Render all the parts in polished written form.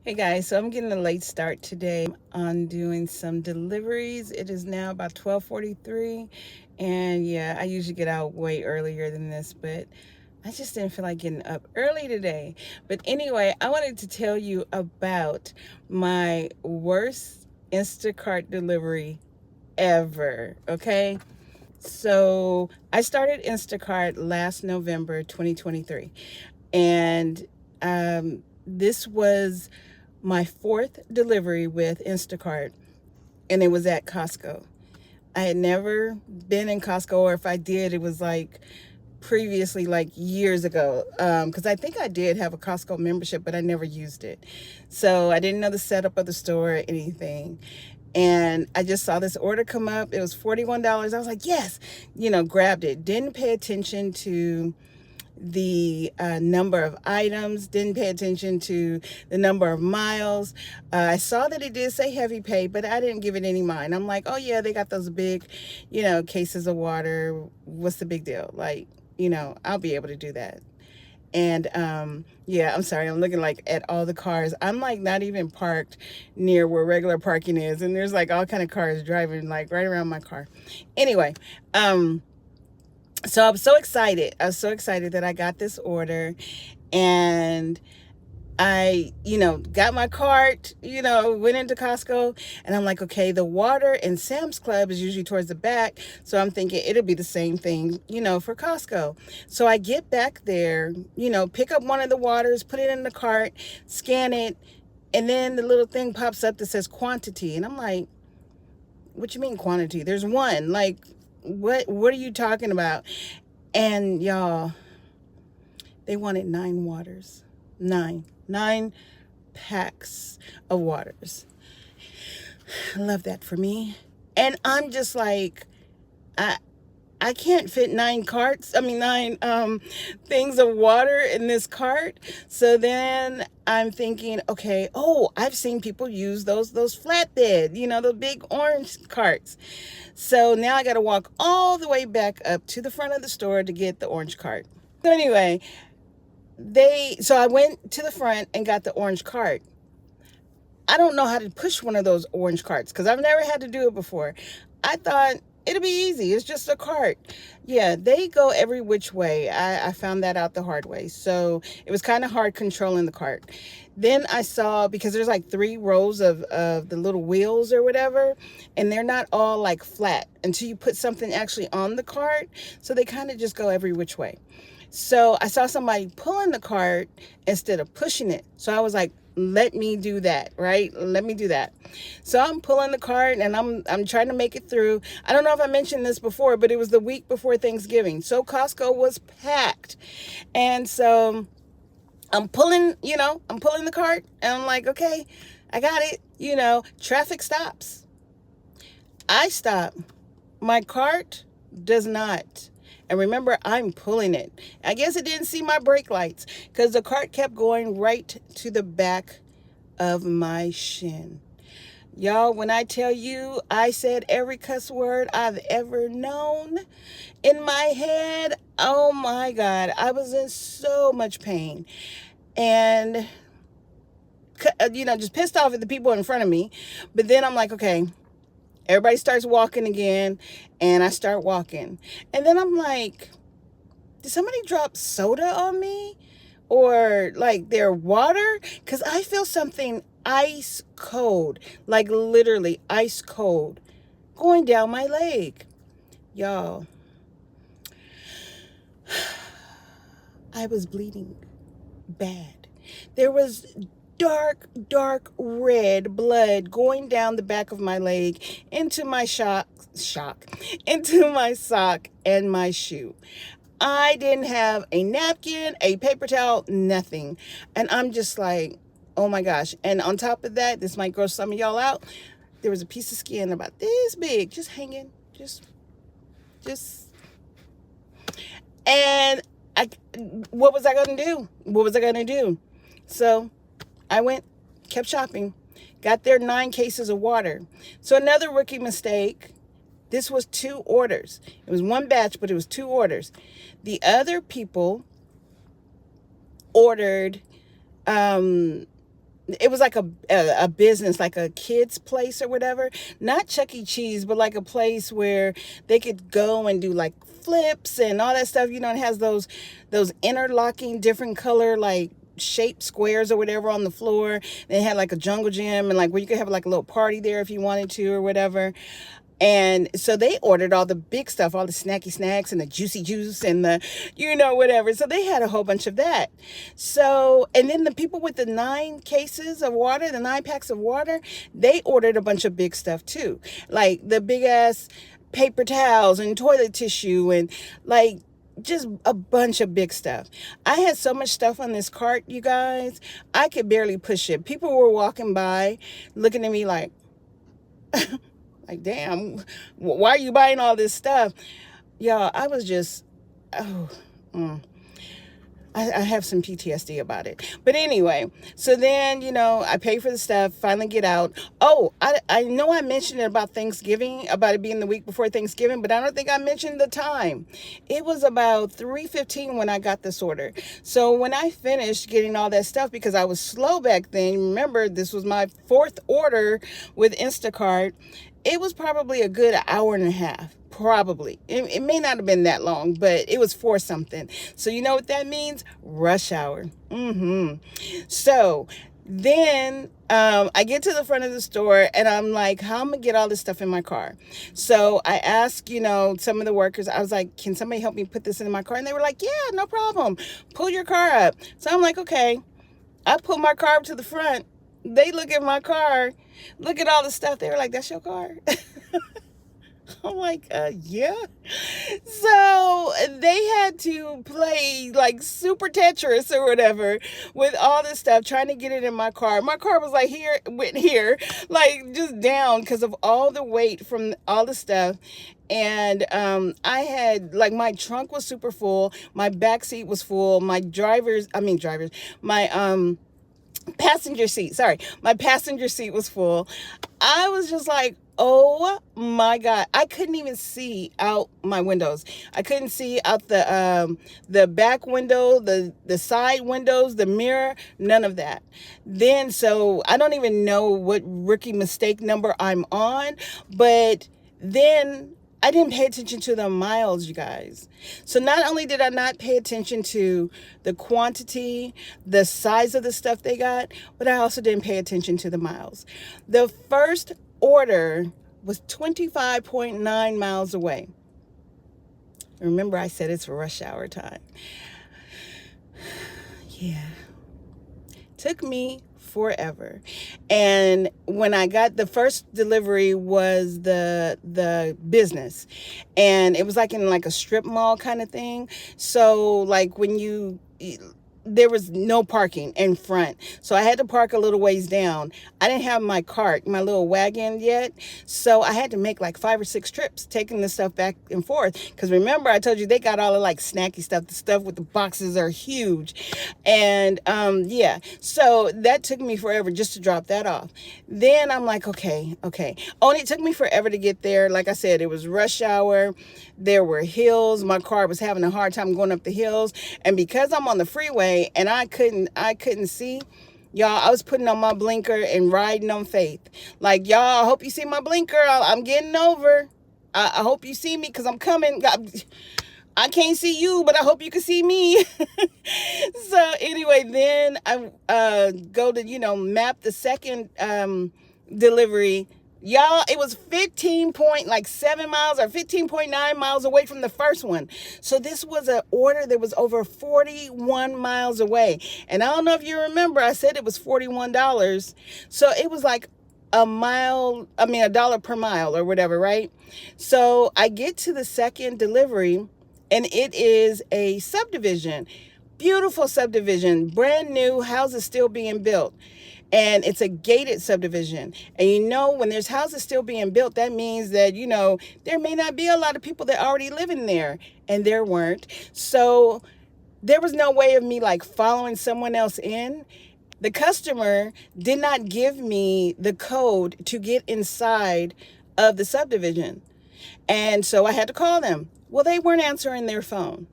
Hey guys, so I'm getting a late start today on doing some deliveries. It is now about 12:43, and yeah, I usually get out way earlier than this, but I just didn't feel like getting up early today. But anyway, I wanted to tell you about my worst Instacart delivery ever, okay? So, I started Instacart last November 2023, and this was my fourth delivery with Instacart, and it was at Costco. I had never been in Costco, or if I did, it was like previously, like years ago, because I think I did have a Costco membership, but I never used it. So I didn't know the setup of the store or anything. And I just saw this order come up. It was $41. I was like, yes, grabbed it. Didn't pay attention to the number of items, didn't pay attention to the number of miles. I saw that it did say heavy pay, but I didn't give it any mind. I'm like, oh yeah, they got those big, cases of water. What's the big deal? Like, I'll be able to do that. And yeah, I'm sorry, I'm looking like at all the cars. I'm like not even parked near where regular parking is, and there's like all kind of cars driving like right around my car. Anyway, so I was so excited. I was so excited that I got this order, and I, got my cart, went into Costco, and I'm like, okay, the water and Sam's Club is usually towards the back. So I'm thinking it'll be the same thing, for Costco. So I get back there, pick up one of the waters, put it in the cart, scan it, and then the little thing pops up that says quantity. And I'm like, what you mean quantity? There's one. Like, what are you talking about? And y'all, they wanted 9 waters. Nine packs of waters. I love that for me. And I'm just like, I I can't fit nine things of water in this cart. So then I'm thinking, okay, oh, I've seen people use those flatbed, the big orange carts. So now I got to walk all the way back up to the front of the store to get the orange cart. So anyway, so I went to the front and got the orange cart. I don't know how to push one of those orange carts because I've never had to do it before. I thought it'll be easy. It's just a cart. Yeah, they go every which way. I found that out the hard way. So it was kind of hard controlling the cart. Then I saw, because there's like 3 rows of the little wheels or whatever, and they're not all like flat until you put something actually on the cart. So they kind of just go every which way. So I saw somebody pulling the cart instead of pushing it. So I was like, let me do that, right? Let me do that. So I'm pulling the cart and I'm trying to make it through. I don't know if I mentioned this before, but it was the week before Thanksgiving. So Costco was packed. And so I'm pulling the cart and I'm like, okay, I got it. Traffic stops. I stop. My cart does not. And remember, I'm pulling it. I guess it didn't see my brake lights because the cart kept going right to the back of my shin. Y'all, when I tell you I said every cuss word I've ever known in my head, oh my God, I was in so much pain. And, just pissed off at the people in front of me. But then I'm like, okay, everybody starts walking again, and I start walking. And then I'm like, did somebody drop soda on me? Or like their water? Because I feel something ice cold, like literally ice cold, going down my leg. Y'all, I was bleeding bad. There was dark red blood going down the back of my leg into my into my sock and my shoe. I didn't have a napkin, a paper towel, nothing. And I'm just like, oh my gosh. And on top of that, this might gross some of y'all out. There was a piece of skin about this big, just hanging, just. And what was I going to do? What was I going to do? So I kept shopping, got there 9 cases of water. So another rookie mistake. This was 2 orders. It was one batch, but it was 2 orders. The other people ordered it was like a business, like a kid's place or whatever. Not Chuck E. Cheese, but like a place where they could go and do like flips and all that stuff. You know, it has those interlocking different color like shaped squares or whatever on the floor. They had like a jungle gym and like where you could have like a little party there if you wanted to or whatever. And so they ordered all the big stuff, all the snacky snacks and the juicy juice and the, whatever. So they had a whole bunch of that. So, and then the people with the 9 cases of water, the 9 packs of water, they ordered a bunch of big stuff too. Like the big ass paper towels and toilet tissue and like just a bunch of big stuff. I had so much stuff on this cart, you guys, I could barely push it. People were walking by looking at me like, like, damn, why are you buying all this stuff? Y'all, I was just, oh, I have some PTSD about it. But anyway, so then, I pay for the stuff, finally get out. Oh, I know I mentioned it about Thanksgiving, about it being the week before Thanksgiving, but I don't think I mentioned the time. It was about 3:15 when I got this order. So when I finished getting all that stuff, because I was slow back then, remember, this was my 4th order with Instacart, it was probably a good hour and a half. Probably. It may not have been that long, but it was for something. So you know what that means? Rush hour. So then I get to the front of the store and I'm like, how am I going to get all this stuff in my car? So I asked, some of the workers, I was like, can somebody help me put this in my car? And they were like, yeah, no problem. Pull your car up. So I'm like, okay. I pull my car up to the front. They look at my car, look at all the stuff. They were like, that's your car? I'm like, yeah. So they had to play like Super Tetris or whatever with all this stuff, trying to get it in my car. My car was like went here, like just down because of all the weight from all the stuff. And I had like my trunk was super full, my back seat was full, my my passenger seat was full. I was just like, oh my God. I couldn't even see out my windows. I couldn't see out the back window, the side windows, the mirror, none of that. Then, so I don't even know what rookie mistake number I'm on, but then I didn't pay attention to the miles, you guys. So not only did I not pay attention to the quantity, the size of the stuff they got, but I also didn't pay attention to the miles. The first order was 25.9 miles away. Remember, I said it's rush hour time. Yeah. Took me forever. And when I got the first delivery was the business, and it was like in like a strip mall kind of thing. So like when there was no parking in front. So I had to park a little ways down. I didn't have my cart, my little wagon yet. So I had to make like 5 or 6 trips taking the stuff back and forth. Because remember, I told you they got all the like snacky stuff. The stuff with the boxes are huge. And yeah, so that took me forever just to drop that off. Then I'm like, okay. Only it took me forever to get there. Like I said, it was rush hour. There were hills. My car was having a hard time going up the hills. And because I'm on the freeway, and I couldn't see, y'all, I was putting on my blinker and riding on faith. Like, y'all, I hope you see my blinker. I'm getting over. I hope you see me because I'm coming. I can't see you, but I hope you can see me. So anyway, then I go to, map the second delivery. Y'all, it was 15.7 miles or 15.9 miles away from the first one. So this was an order that was over 41 miles away. And I don't know if you remember, I said it was $41. So it was like $1 per mile or whatever, right? So I get to the second delivery and it is a subdivision. Beautiful subdivision, brand new, houses still being built. And it's a gated subdivision. And when there's houses still being built, that means that, there may not be a lot of people that already live in there. And there weren't. So there was no way of me like following someone else in. The customer did not give me the code to get inside of the subdivision. And so I had to call them. Well, they weren't answering their phone.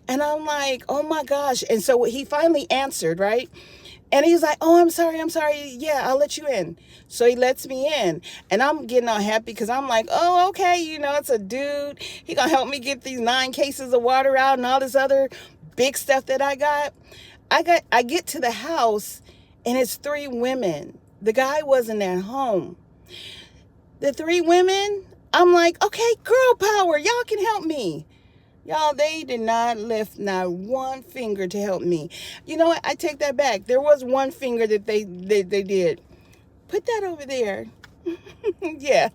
And I'm like, oh my gosh. And so he finally answered, right? And he's like, oh, I'm sorry, I'm sorry. Yeah, I'll let you in. So he lets me in. And I'm getting all happy because I'm like, oh, okay, it's a dude. He gonna help me get these 9 cases of water out and all this other big stuff that I got. I get to the house and it's 3 women. The guy wasn't at home. The 3 women, I'm like, okay, girl power, y'all can help me. Y'all, they did not lift not one finger to help me. You know what? I take that back. There was one finger that they did. Put that over there. Yeah.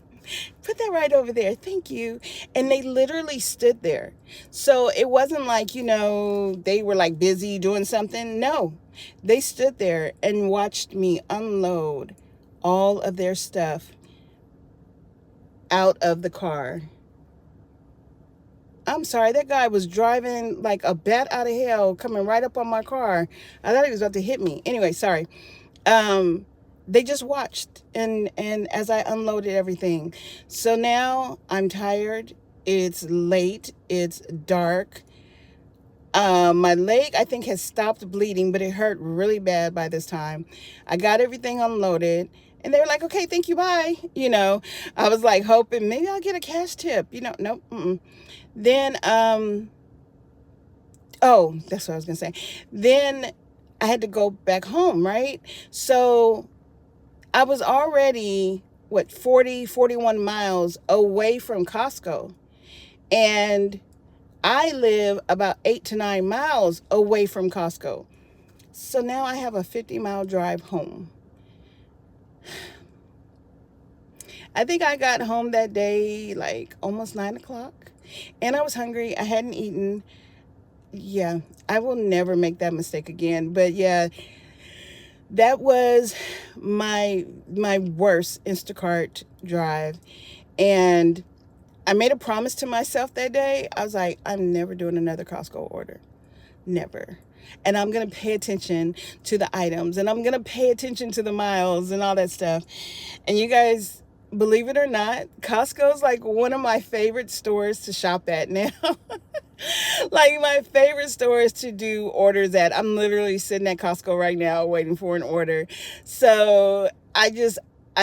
Put that right over there. Thank you. And they literally stood there. So it wasn't like, they were like busy doing something. No. They stood there and watched me unload all of their stuff out of the car. I'm sorry, that guy was driving like a bat out of hell, coming right up on my car. I thought he was about to hit me. Anyway, sorry. Um, they just watched and as I unloaded everything. So now I'm tired. It's late. It's dark. My leg, I think, has stopped bleeding, but it hurt really bad by this time. I got everything unloaded, and they were like, okay, thank you, bye. I was like hoping maybe I'll get a cash tip. Nope. Mm-mm. Then, oh, that's what I was going to say. Then I had to go back home, right? So I was already, 41 miles away from Costco. And I live about 8 to 9 miles away from Costco. So now I have a 50-mile drive home. I think I got home that day like almost 9 o'clock. And I was hungry. I hadn't eaten. Yeah, I will never make that mistake again. But yeah, that was my worst Instacart drive. And I made a promise to myself that day. I was like, I'm never doing another Costco order. Never. And I'm going to pay attention to the items, and I'm going to pay attention to the miles and all that stuff. And you guys, believe it or not, Costco is like one of my favorite stores to shop at now. Like my favorite stores to do orders at. I'm literally sitting at Costco right now waiting for an order. So I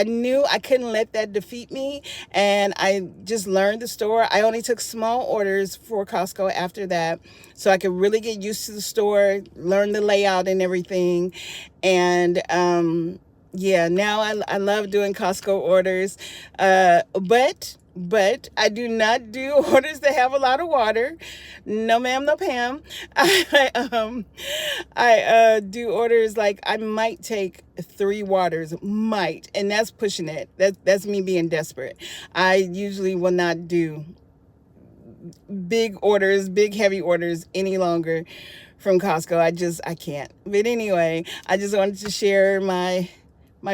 knew I couldn't let that defeat me, and I just learned the store. I only took small orders for Costco after that, so I could really get used to the store, learn the layout and everything. And yeah, now I love doing Costco orders, but I do not do orders that have a lot of water. No, ma'am, no, Pam. I do orders like I might take 3 waters, might, and that's pushing it. That's me being desperate. I usually will not do big heavy orders any longer from Costco. I can't. But anyway, I just wanted to share my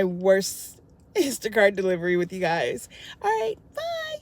worst Instacart delivery with you guys. All right, bye.